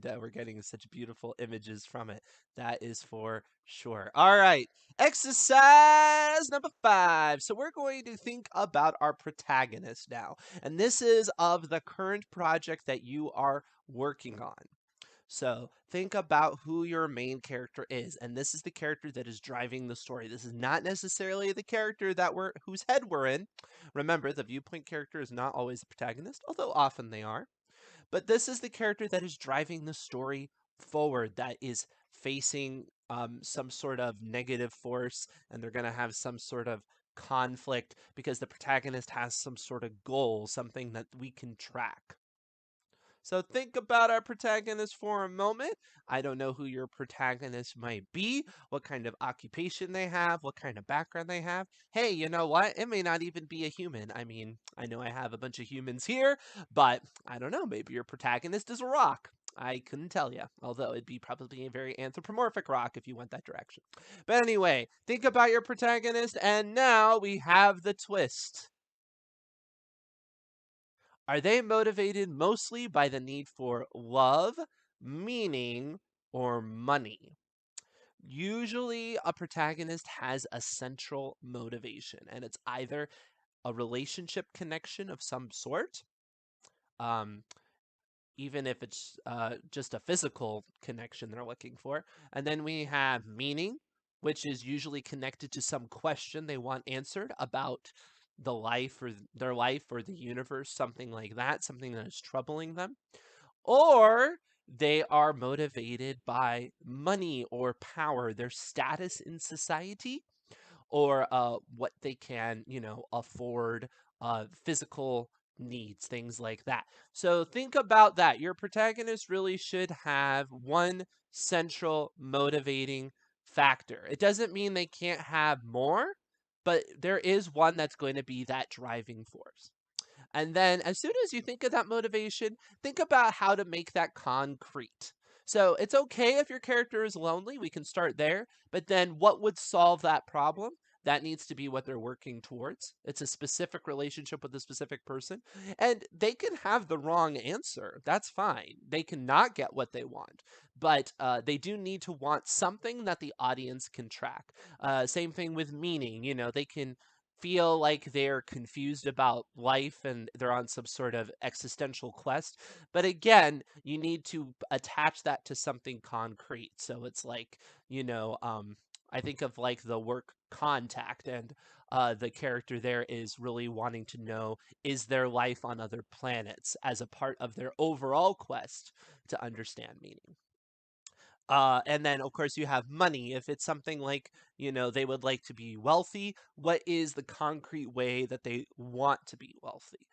and we're getting such beautiful images from it. That is for sure. All right, exercise number 5. So we're going to think about our protagonist now, and this is of the current project that you are working on. So think about who your main character is, and this is the character that is driving the story. This is not necessarily the character that whose head we're in. Remember, the viewpoint character is not always the protagonist, although often they are. But this is the character that is driving the story forward, that is facing some sort of negative force, and they're going to have some sort of conflict because the protagonist has some sort of goal, something that we can track. So think about our protagonist for a moment. I don't know who your protagonist might be, what kind of occupation they have, what kind of background they have. Hey, you know what? It may not even be a human. I mean, I know I have a bunch of humans here, but I don't know. Maybe your protagonist is a rock. I couldn't tell you, although it'd be probably a very anthropomorphic rock if you went that direction. But anyway, think about your protagonist, and now we have the twist. Are they motivated mostly by the need for love, meaning, or money? Usually, a protagonist has a central motivation, and it's either a relationship connection of some sort, um, even if it's just a physical connection they're looking for. And then we have meaning, which is usually connected to some question they want answered about the life or their life or the universe, something like that, something that is troubling them. Or they are motivated by money or power, their status in society, or what they can, afford, physical needs, things like that. So think about that. Your protagonist really should have one central motivating factor. It doesn't mean they can't have more, but there is one that's going to be that driving force. And then as soon as you think of that motivation, think about how to make that concrete. So it's okay if your character is lonely, we can start there, but then what would solve that problem? That needs to be what they're working towards. It's a specific relationship with a specific person, and they can have the wrong answer. That's fine. They cannot get what they want, but they do need to want something that the audience can track. Same thing with meaning. They can feel like they're confused about life and they're on some sort of existential quest. But again, you need to attach that to something concrete. So it's like, I think of like the work Contact, and the character there is really wanting to know, is there life on other planets as a part of their overall quest to understand meaning. And then, of course, you have money. If it's something like, they would like to be wealthy, what is the concrete way that they want to be wealthy?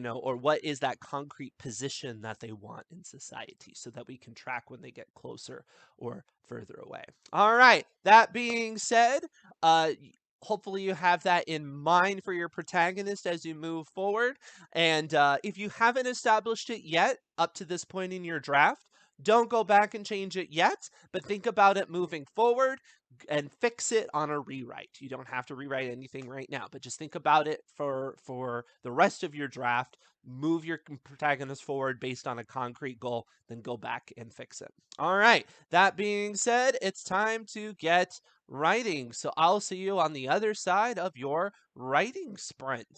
Or what is that concrete position that they want in society so that we can track when they get closer or further away. All right. That being said, hopefully you have that in mind for your protagonist as you move forward. And if you haven't established it yet up to this point in your draft, don't go back and change it yet, but think about it moving forward and fix it on a rewrite. You don't have to rewrite anything right now, but just think about it for the rest of your draft. Move your protagonist forward based on a concrete goal, then go back and fix it. All right. That being said, it's time to get writing. So I'll see you on the other side of your writing sprint.